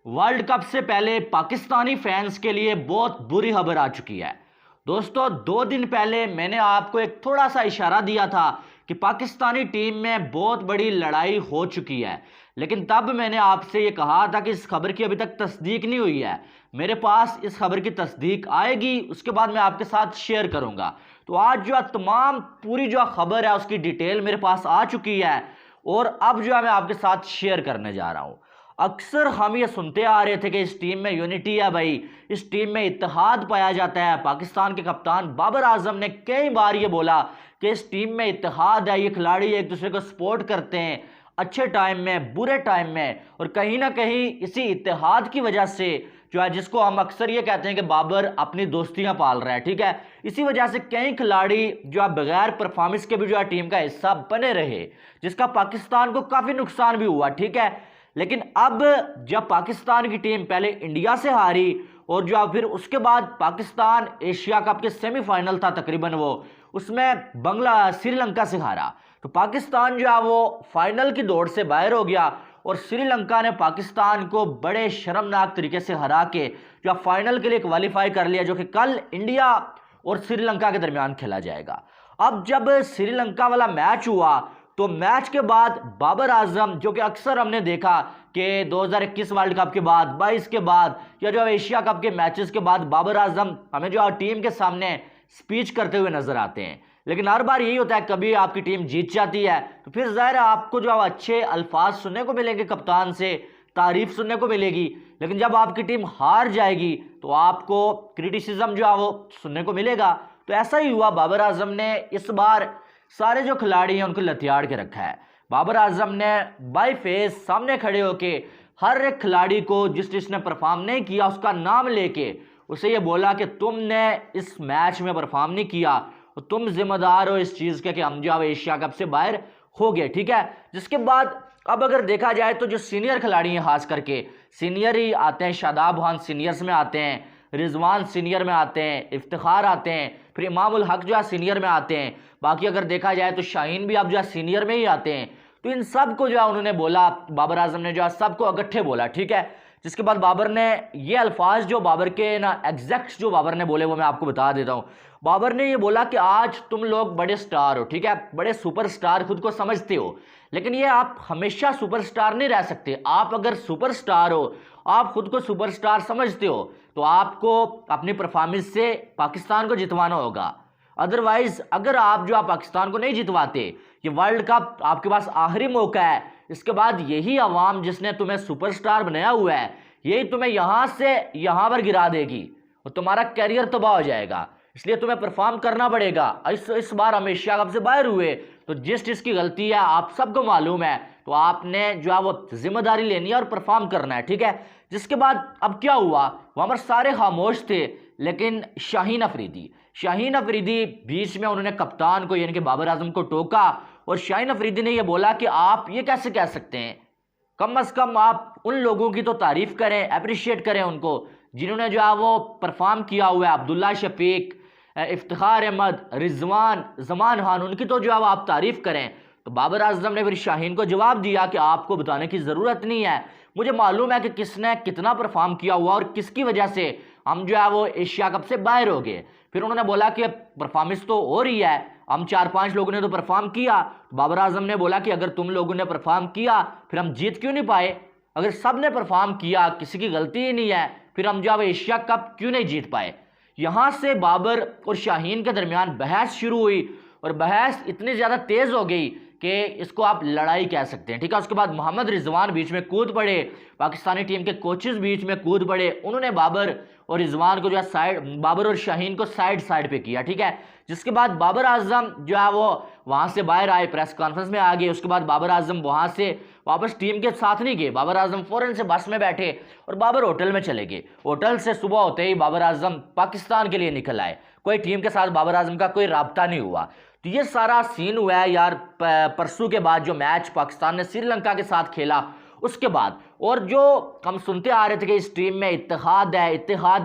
World cup से पहले Pakistani fans के लिए बहुत बुरी खबर आ चुकी है। दोस्तों, 2 दिन पहले मैंने आपको एक थोड़ा सा इशारा दिया था कि पाकिस्तानी टीम में बहुत बड़ी लड़ाई हो चुकी है, लेकिन तब मैंने आपसे ये कहा था कि इस खबर की अभी तक तस्दीक नहीं हुई है। मेरे पास इस खबर की तस्दीक आएगी, उसके बाद मैं आपके साथ शेयर करूंगा। तो आज जो तमाम पूरी जो खबर है उसकी डिटेल मेरे पास आ चुकी है और अब जो है मैं आपके साथ शेयर करने जा रहा हूं। अक्सर हम ये सुनते आ रहे थे कि इस टीम में यूनिटी है भाई, इस टीम में इत्तेहाद पाया जाता है। पाकिस्तान के कप्तान बाबर आजम ने कई बार ये बोला कि इस टीम में इत्तेहाद है, ये खिलाड़ी एक दूसरे को सपोर्ट करते हैं अच्छे टाइम में बुरे टाइम में, और कहीं ना कहीं इसी इत्तेहाद की वजह से जो है, जिसको हम अक्सर ये कहते हैं कि बाबर अपनी दोस्तियां पाल रहा है, ठीक है, इसी वजह से कई खिलाड़ी जो है बगैर परफॉर्मेंस के भी जो है टीम का हिस्सा बने रहे, जिसका पाकिस्तान को काफी नुकसान भी हुआ, ठीक है। लेकिन अब जब पाकिस्तान की टीम पहले इंडिया से हारी और जो फिर उसके बाद पाकिस्तान एशिया कप के सेमीफाइनल था तकरीबन, वो उसमें श्रीलंका से हारा, तो पाकिस्तान जो है वो फाइनल की दौड़ से बाहर हो गया और श्रीलंका ने पाकिस्तान को बड़े शर्मनाक तरीके से हरा के जो फाइनल के लिए क्वालिफाई कर लिया, जो कि कल इंडिया और श्रीलंका के दरमियान खेला जाएगा। अब जब श्रीलंका वाला मैच हुआ तो मैच के बाद बाबर आजम, जो कि अक्सर हमने देखा कि 2021 वर्ल्ड कप के बाद, 22 के बाद या जो एशिया कप के मैचेस के बाद बाबर आजम हमें जो टीम के सामने स्पीच करते हुए नजर आते हैं, लेकिन हर बार यही होता है, कभी आपकी टीम जीत जाती है तो फिर जाहिर है आपको जो अच्छे अल्फाज सुनने को मिलेंगे, कप्तान से तारीफ सुनने को मिलेगी, लेकिन जब आपकी टीम हार जाएगी तो आपको क्रिटिसिज्म जो है वो सुनने को मिलेगा। तो ऐसा ही हुआ, बाबर आजम ने इस बार सारे जो खिलाड़ी हैं उनको लतियाड़ के रखा है। बाबर आजम ने बाई फेस सामने खड़े होके हर एक खिलाड़ी को जिसने परफॉर्म नहीं किया उसका नाम लेके उसे ये बोला कि तुमने इस मैच में परफॉर्म नहीं किया और तुम जिम्मेदार हो इस चीज़ के कि हम जो एशिया कप से बाहर हो गए, ठीक है। जिसके बाद अब अगर देखा जाए तो जो सीनियर खिलाड़ी हैं, खास करके सीनियर ही आते हैं, शादाब खान सीनियर्स में आते हैं, रिजवान सीनियर में आते हैं, इफ्तिखार आते हैं, फिर इमामुल हक जो है सीनियर में आते हैं, बाकी अगर देखा जाए तो शाहीन भी अब जो है सीनियर में ही आते हैं। तो इन सब को जो है उन्होंने बोला, बाबर आजम ने जो है सबको इकट्ठे बोला, ठीक है। जिसके बाद बाबर ने ये अल्फाज जो बाबर के ना एग्जैक्ट जो बाबर ने बोले वो मैं आपको बता देता हूँ। बाबर ने ये बोला कि आज तुम लोग बड़े स्टार हो, ठीक है, बड़े सुपरस्टार खुद को समझते हो, लेकिन ये आप हमेशा सुपरस्टार नहीं रह सकते। आप अगर सुपरस्टार हो, आप खुद को सुपरस्टार समझते हो, तो आपको अपनी परफॉर्मेंस से पाकिस्तान को जितवाना होगा। अदरवाइज अगर आप जो पाकिस्तान को नहीं जितवाते, ये वर्ल्ड कप आपके पास आखिरी मौका है, इसके बाद यही अवाम जिसने तुम्हें सुपरस्टार बनाया हुआ है यही तुम्हें यहां से यहां पर गिरा देगी और तुम्हारा कैरियर तबाह हो जाएगा। इसलिए तुम्हें परफॉर्म करना पड़ेगा। इस बार हम एशिया कप से बाहर हुए तो जिस जिसकी गलती है आप सबको मालूम है, तो आपने जो है वो जिम्मेदारी लेनी है और परफॉर्म करना है, ठीक है। जिसके बाद अब क्या हुआ, वहां पर सारे खामोश थे, लेकिन शाहीन अफरीदी बीच में उन्होंने कप्तान को यानी कि बाबर आजम को टोका और शाहीन अफरीदी ने यह बोला कि आप ये कैसे कह सकते हैं, कम से कम आप उन लोगों की तो तारीफ करें, अप्रिशिएट करें उनको जिन्होंने जो है वो परफॉर्म किया हुआ है। अब्दुल्ला शफीक, इफ्तिखार अहमद, रिजवान, जमान खान, उनकी तो जो है आप तारीफ करें। तो बाबर आजम ने फिर शाहीन को जवाब दिया कि आपको बताने की ज़रूरत नहीं है, मुझे मालूम है कि किसने कितना परफॉर्म किया हुआ और किसकी वजह से हम जो है वो एशिया कप से बाहर हो गए। फिर उन्होंने बोला कि परफॉर्मेंस तो हो रही है, हम 4-5 लोगों ने तो परफॉर्म किया। बाबर आजम ने बोला कि अगर तुम लोगों ने परफॉर्म किया फिर हम जीत क्यों नहीं पाए, अगर सब ने परफॉर्म किया, किसी की गलती ही नहीं है, फिर हम जो है एशिया कप क्यों नहीं जीत पाए। यहां से बाबर और शाहीन के दरमियान बहस शुरू हुई और बहस इतनी ज़्यादा तेज़ हो गई कि इसको आप लड़ाई कह सकते हैं, ठीक है। उसके बाद मोहम्मद रिजवान बीच में कूद पड़े, पाकिस्तानी टीम के कोचेस बीच में कूद पड़े, उन्होंने बाबर और रिजवान को जो है बाबर और शाहीन को साइड पे किया, ठीक है। जिसके बाद बाबर आजम जो है वो वहां से बाहर आए, प्रेस कॉन्फ्रेंस में आ गए। उसके बाद बाबर आजम वहां से वापस टीम के साथ नहीं गए, बाबर आजम फौरन से बस में बैठे और बाबर होटल में चले गए। होटल से सुबह होते ही बाबर आजम पाकिस्तान के लिए निकल आए, कोई टीम के साथ बाबर आजम का कोई राब्ता नहीं हुआ। तो ये सारा सीन हुआ है यार परसों के बाद जो मैच पाकिस्तान ने श्रीलंका के साथ खेला उसके बाद। और जो हम सुनते आ रहे थे कि इस टीम में इत्तेहाद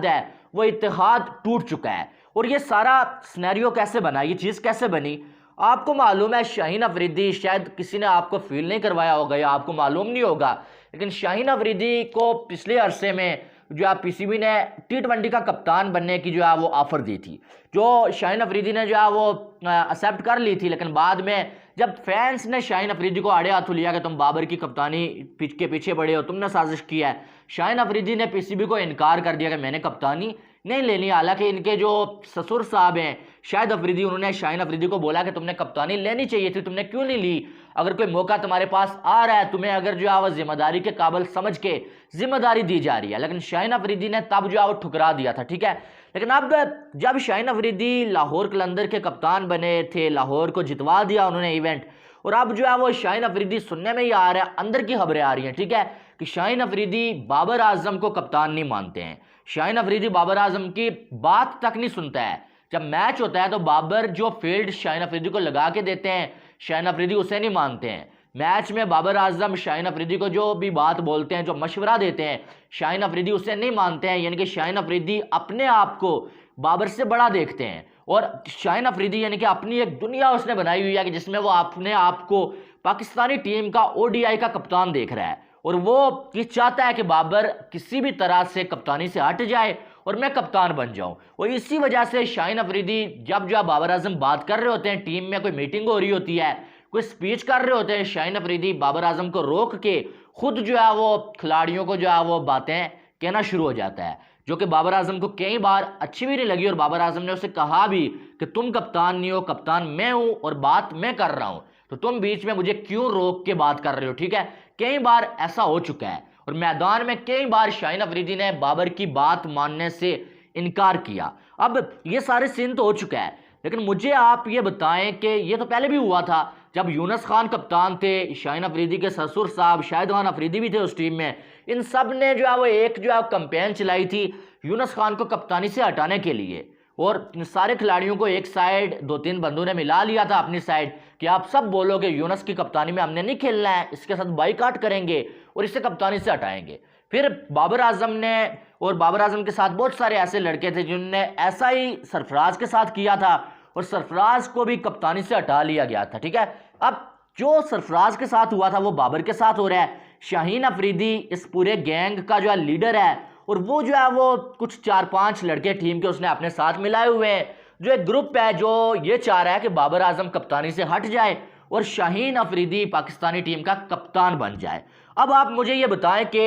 है, वो इत्तेहाद टूट चुका है। और ये सारा सिनेरियो कैसे बना, ये चीज़ कैसे बनी, आपको मालूम है। शाहीन अफरीदी, शायद किसी ने आपको फील नहीं करवाया होगा या आपको मालूम नहीं होगा, लेकिन शाहीन अफरीदी को पिछले अरसे में जो है पीसीबी ने T20 का कप्तान बनने की जो है वो ऑफर दी थी, जो शाहीन अफरीदी ने जो है वो एक्सेप्ट कर ली थी। लेकिन बाद में जब फैंस ने शाहीन अफरीदी को आड़े हाथों लिया कि तुम बाबर की कप्तानी के पीछे पड़े हो, तुमने साजिश की है, शाहीन अफरीदी ने पीसीबी को इनकार कर दिया कि मैंने कप्तानी नहीं लेनी। हालांकि इनके जो ससुर साहब हैं शाहिद अफरीदी, उन्होंने शाहीन अफरीदी को बोला कि तुमने कप्तानी लेनी चाहिए थी, तुमने क्यों नहीं ली? अगर कोई मौका तुम्हारे पास आ रहा है, तुम्हें अगर जो है वो जिम्मेदारी के काबिल समझ के जिम्मेदारी दी जा रही है। लेकिन शाहीन अफरीदी ने तब जो है वो ठुकरा दिया था, ठीक है। लेकिन अब जब शाहीन अफरीदी लाहौर कलंदर के कप्तान बने थे, लाहौर को जितवा दिया उन्होंने इवेंट, और अब जो है वो शाहीन अफरीदी सुनने में ही आ रहा है, अंदर की खबरें आ रही हैं, ठीक है, कि शाहीन अफरीदी बाबर आजम को कप्तान नहीं मानते हैं। शाहीन अफरीदी बाबर आजम की बात तक नहीं सुनता है। जब मैच होता है तो बाबर जो फील्ड शाहीन अफरीदी को लगा के देते हैं, शाहीन अफरीदी उसे नहीं मानते हैं। मैच में बाबर आजम शाहीन अफरीदी को जो भी बात बोलते हैं, जो मशवरा देते हैं, शाहीन अफरीदी उसे नहीं मानते हैं। यानी कि शाहीन अफरीदी अपने आप को बाबर से बड़ा देखते हैं, और शाहीन अफरीदी यानी कि अपनी एक दुनिया उसने बनाई हुई है कि जिसमें वो अपने आप को पाकिस्तानी टीम का ODI का कप्तान देख रहा है, और वो ये चाहता है कि बाबर किसी भी तरह से कप्तानी से हट जाए और मैं कप्तान बन जाऊं। और इसी वजह से शाहीन अफरीदी जब जो बाबर आजम बात कर रहे होते हैं, टीम में कोई मीटिंग हो रही होती है, कोई स्पीच कर रहे होते हैं, शाहीन अफरीदी बाबर आजम को रोक के खुद जो है वो खिलाड़ियों को जो है वो बातें कहना शुरू हो जाता है, जो कि बाबर आजम को कई बार अच्छी भी नहीं लगी। और बाबर आजम ने उसे कहा भी कि तुम कप्तान नहीं हो, कप्तान मैं हूं और बात मैं कर रहा हूं, तो तुम बीच में मुझे क्यों रोक के बात कर रहे हो, ठीक है। कई बार ऐसा हो चुका है, और मैदान में कई बार शाहीन अफरीदी ने बाबर की बात मानने से इनकार किया। अब ये सारे सीन तो हो चुका है, लेकिन मुझे आप ये बताएं कि ये तो पहले भी हुआ था, जब यूनुस खान कप्तान थे, शाहीन अफरीदी के ससुर साहब शाहिद खान अफरीदी भी थे उस टीम में। इन सब ने जो है वो एक जो है कैंपेन चलाई थी यूनुस खान को कप्तानी से हटाने के लिए, और सारे खिलाड़ियों को एक साइड 2-3 बंदों ने मिला लिया था अपनी साइड कि आप सब बोलोगे यूनुस की कप्तानी में हमने नहीं खेलना है, इसके साथ बाईकाट करेंगे और इसे कप्तानी से हटाएंगे। फिर बाबर आजम ने, और बाबर आजम के साथ बहुत सारे ऐसे लड़के थे जिन्होंने ऐसा ही सरफराज के साथ किया था, और सरफराज को भी कप्तानी से हटा लिया गया था, ठीक है। अब जो सरफराज के साथ हुआ था वो बाबर के साथ हो रहा है। शाहीन अफरीदी इस पूरे गैंग का जो है लीडर है, और वो जो है वो कुछ 4-5 लड़के टीम के उसने अपने साथ मिलाए हुए हैं, जो एक ग्रुप है जो ये चाह रहा है कि बाबर आजम कप्तानी से हट जाए और शाहीन अफरीदी पाकिस्तानी टीम का कप्तान बन जाए। अब आप मुझे ये बताएं कि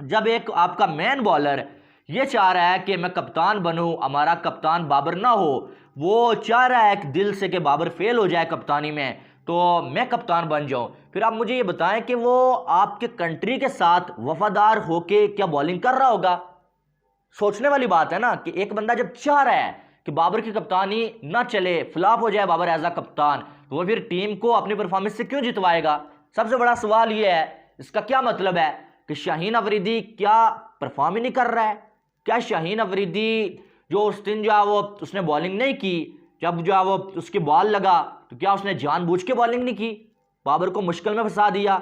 जब एक आपका मेन बॉलर ये चाह रहा है कि मैं कप्तान बनूं, हमारा कप्तान बाबर ना हो, वो चाह रहा है कि दिल से कि बाबर फेल हो जाए कप्तानी में तो मैं कप्तान बन जाऊं, फिर आप मुझे ये बताएं कि वो आपके कंट्री के साथ वफादार होके क्या बॉलिंग कर रहा होगा? सोचने वाली बात है ना, कि एक बंदा जब चाह रहा है कि बाबर की कप्तानी ना चले, फ्लॉप हो जाए बाबर एज अ कप्तान, तो वो फिर टीम को अपनी परफॉर्मेंस से क्यों जितवाएगा? सबसे बड़ा सवाल ये है, इसका क्या मतलब है कि शाहीन अफरीदी क्या परफॉर्म ही नहीं कर रहा है? क्या शाहीन अफरीदी जो उस दिन जो है वो उसने बॉलिंग नहीं की, जब जो है वो उसकी बॉल लगा तो क्या उसने जानबूझ के बॉलिंग नहीं की, बाबर को मुश्किल में फंसा दिया?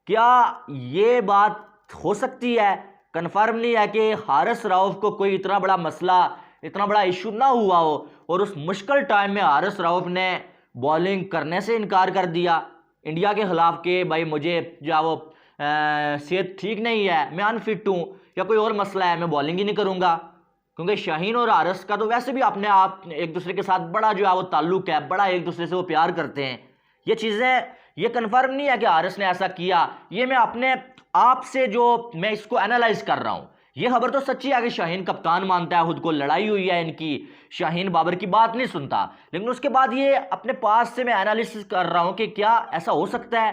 क्या ये बात हो सकती है? कन्फर्म नहीं है कि हारिस रऊफ को कोई इतना बड़ा मसला, इतना बड़ा इशू ना हुआ हो और उस मुश्किल टाइम में हारिस रऊफ ने बॉलिंग करने से इनकार कर दिया इंडिया के खिलाफ के भाई मुझे जो है वो सेहत ठीक नहीं है, मैं अनफिट हूँ, या कोई और मसला है, मैं बॉलिंग ही नहीं करूँगा। क्योंकि शाहीन और हारिस का तो वैसे भी अपने आप एक दूसरे के साथ बड़ा जो है वो ताल्लुक है, बड़ा एक दूसरे से वो प्यार करते हैं। ये चीज़ें ये कन्फर्म नहीं है कि हारिस ने ऐसा किया, ये मैं अपने आप से जो मैं इसको एनालाइज कर रहा हूँ। ये खबर तो सच्ची है कि शाहीन कप्तान मानता है खुद को, लड़ाई हुई है इनकी, शाहीन बाबर की बात नहीं सुनता, लेकिन उसके बाद ये अपने पास से मैं एनालिसिस कर रहा हूँ कि क्या ऐसा हो सकता है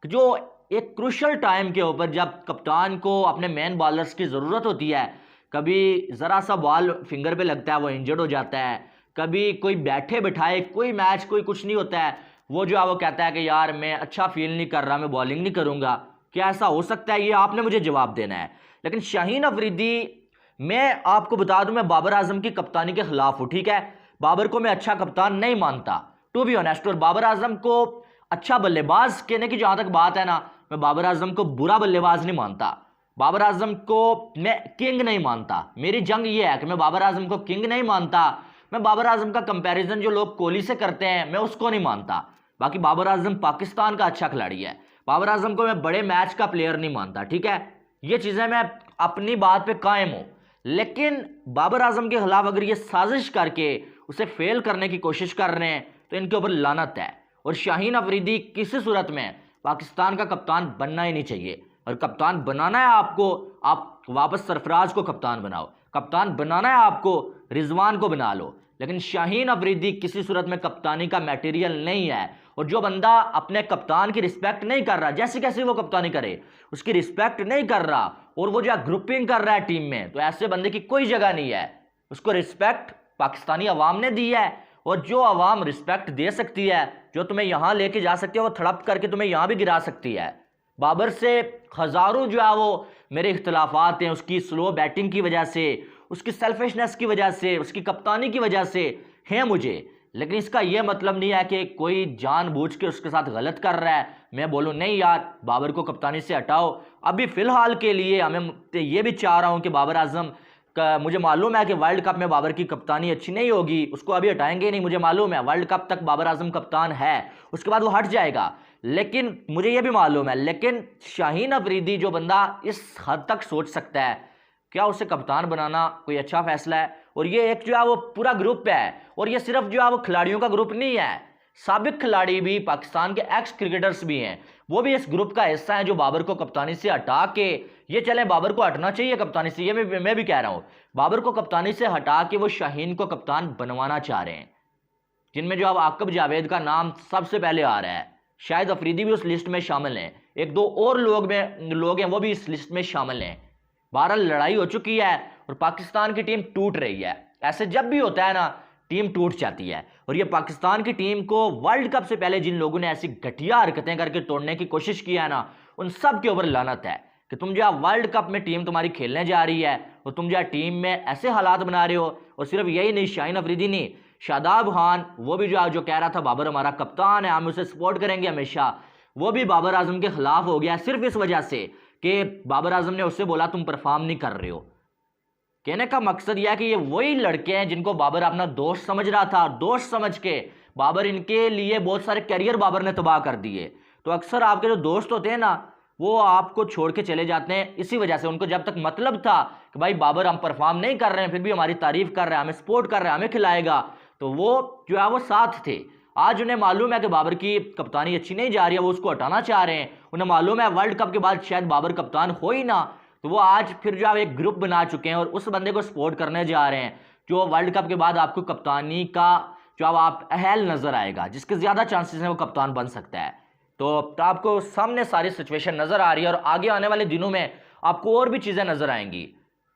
कि जो एक क्रूशल टाइम के ऊपर जब कप्तान को अपने मेन बॉलर्स की ज़रूरत होती है, कभी ज़रा सा बॉल फिंगर पे लगता है वो इंजर्ड हो जाता है, कभी कोई बैठे बिठाए कोई मैच कोई कुछ नहीं होता है, वो जो है वो कहता है कि यार मैं अच्छा फील नहीं कर रहा, मैं बॉलिंग नहीं करूँगा। क्या ऐसा हो सकता है? ये आपने मुझे जवाब देना है। लेकिन शाहीन अफरीदी, मैं आपको बता दूं, मैं बाबर आजम की कप्तानी के खिलाफ हूँ, ठीक है। बाबर को मैं अच्छा कप्तान नहीं मानता टू बी ऑनेस्ट, और बाबर आजम को अच्छा बल्लेबाज कहने की जहाँ तक बात है ना, मैं बाबर आजम को बुरा बल्लेबाज नहीं मानता, बाबर आजम को मैं किंग नहीं मानता। मेरी जंग ये है कि मैं बाबर आजम को किंग नहीं मानता, मैं बाबर आजम का कंपैरिजन जो लोग कोहली से करते हैं मैं उसको नहीं मानता। बाकी बाबर आजम पाकिस्तान का अच्छा खिलाड़ी है, बाबर आजम को मैं बड़े मैच का प्लेयर नहीं मानता, ठीक है, ये चीज़ें मैं अपनी बात पे कायम हूँ। लेकिन बाबर आजम के खिलाफ अगर ये साजिश करके उसे फेल करने की कोशिश कर रहे हैं तो इनके ऊपर लानत है। और शाहीन अफरीदी किसी सूरत में पाकिस्तान का कप्तान बनना ही नहीं चाहिए। और कप्तान बनाना है आपको, आप वापस सरफराज को कप्तान बनाओ। कप्तान बनाना है आपको, रिजवान को बना लो। लेकिन शाहीन अफरीदी किसी सूरत में कप्तानी का मटेरियल नहीं है। और जो बंदा अपने कप्तान की रिस्पेक्ट नहीं कर रहा, जैसे कैसे वो कप्तानी करे, उसकी रिस्पेक्ट नहीं कर रहा और वो जो ग्रुपिंग कर रहा है टीम में, तो ऐसे बंदे की कोई जगह नहीं है। उसको रिस्पेक्ट पाकिस्तानी अवाम ने दी है। और जो अवाम रिस्पेक्ट दे सकती है, जो तुम्हें यहाँ लेके जा सकती है, वो थड़प करके तुम्हें यहाँ भी गिरा सकती है। बाबर से हज़ारों जो है वो मेरे इख्तलाफात हैं, उसकी स्लो बैटिंग की वजह से, उसकी सेल्फिशनेस की वजह से, उसकी कप्तानी की वजह से हैं मुझे। लेकिन इसका यह मतलब नहीं है कि कोई जानबूझ के उसके साथ गलत कर रहा है, मैं बोलूँ नहीं यार बाबर को कप्तानी से हटाओ। अभी फ़िलहाल के लिए हमें ये भी चाह रहा हूँ कि बाबर आजम का, मुझे मालूम है कि वर्ल्ड कप में बाबर की कप्तानी अच्छी नहीं होगी, उसको अभी हटाएंगे नहीं, मुझे मालूम है वर्ल्ड कप तक बाबर आजम कप्तान है, उसके बाद वो हट जाएगा। लेकिन मुझे ये भी मालूम है, लेकिन शाहीन अफरीदी जो बंदा इस हद तक सोच सकता है, क्या उसे कप्तान बनाना कोई अच्छा फैसला है? और ये एक जो है वो पूरा ग्रुप है, और ये सिर्फ जो है वो खिलाड़ियों का ग्रुप नहीं है, साबिक खिलाड़ी भी, पाकिस्तान के एक्स क्रिकेटर्स भी हैं, वो भी इस ग्रुप का हिस्सा है जो बाबर को कप्तानी से हटा के, ये चले बाबर को हटना चाहिए कप्तानी से, ये मैं भी कह रहा हूँ, बाबर को कप्तानी से हटा के वो शाहीन को कप्तान बनवाना चाह रहे हैं, जिनमें जो अब आकिब जावेद का नाम सबसे पहले आ रहा है, शायद अफरीदी भी उस लिस्ट में शामिल हैं, एक दो और लोग हैं वो भी इस लिस्ट में शामिल हैं। बहरहाल लड़ाई हो चुकी है और पाकिस्तान की टीम टूट रही है। ऐसे जब भी होता है ना, टीम टूट जाती है। और ये पाकिस्तान की टीम को वर्ल्ड कप से पहले जिन लोगों ने ऐसी घटिया हरकतें करके तोड़ने की कोशिश की है ना, उन सब के ऊपर लानत है कि तुम जो वर्ल्ड कप में टीम तुम्हारी खेलने जा रही है और तुम जो टीम में ऐसे हालात बना रहे हो। और सिर्फ यही नहीं, शाहीन अफरीदी नहीं, शादाब खान वो भी जो कह रहा था बाबर हमारा कप्तान है, हम उसे सपोर्ट करेंगे हमेशा, वो भी बाबर आजम के खिलाफ हो गया सिर्फ इस वजह से कि बाबर आजम ने उससे बोला तुम परफॉर्म नहीं कर रहे हो। कहने का मकसद यह है कि ये वही लड़के हैं जिनको बाबर अपना दोस्त समझ रहा था, दोस्त समझ के बाबर इनके लिए बहुत सारे कैरियर बाबर ने तबाह कर दिए। तो अक्सर आपके जो दोस्त होते हैं ना, वो आपको छोड़ के चले जाते हैं इसी वजह से। उनको जब तक मतलब था कि भाई बाबर हम परफॉर्म नहीं कर रहे हैं, फिर भी हमारी तारीफ कर रहे हैं, हमें सपोर्ट कर रहे हैं, हमें खिलाएगा, तो वो जो है वो साथ थे। आज उन्हें मालूम है कि बाबर की कप्तानी अच्छी नहीं जा रही है, वो उसको हटाना चाह रहे हैं। उन्हें मालूम है वर्ल्ड कप के बाद शायद बाबर कप्तान हो ही ना, तो वो आज फिर जो एक ग्रुप बना चुके हैं और उस बंदे को सपोर्ट करने जा रहे हैं जो वर्ल्ड कप के बाद आपको कप्तानी का जो आप अहल नजर आएगा, जिसके ज़्यादा चांसेस हैं वो कप्तान बन सकता है। तो आपको सामने सारी सिचुएशन नज़र आ रही है और आगे आने वाले दिनों में आपको और भी चीज़ें नज़र आएंगी।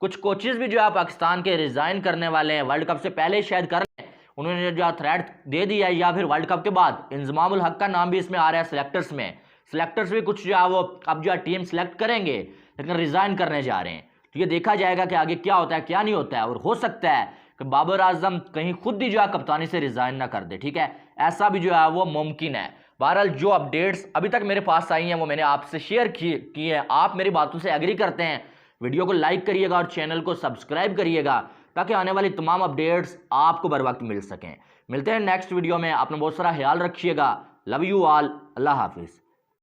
कुछ कोचेज़ भी जो है पाकिस्तान के रिज़ाइन करने वाले हैं, वर्ल्ड कप से पहले शायद कर रहे हैं, उन्होंने जो थ्रेट दे दिया है, या फिर वर्ल्ड कप के बाद इंजमामुल हक का नाम भी इसमें आ रहा है सिलेक्टर्स में। सिलेक्टर्स भी कुछ जो है वो अब जो है टीम सेलेक्ट करेंगे, लेकिन रिज़ाइन करने जा रहे हैं। तो ये देखा जाएगा कि आगे क्या होता है क्या नहीं होता है। और हो सकता है कि बाबर आजम कहीं खुद ही जो है कप्तानी से रिज़ाइन ना कर दे, ठीक है, ऐसा भी जो है वो मुमकिन है। बहरहाल जो अपडेट्स अभी तक मेरे पास आई हैं वो मैंने आपसे शेयर की है। आप मेरी बातों से एग्री करते हैं, वीडियो को लाइक करिएगा और चैनल को सब्सक्राइब करिएगा ताकि आने वाली तमाम अपडेट्स आपको बर वक्त मिल सकें। मिलते हैं नेक्स्ट वीडियो में, आपने बहुत सारा ख्याल रखिएगा। लव यू ऑल, अल्लाह हाफिज़।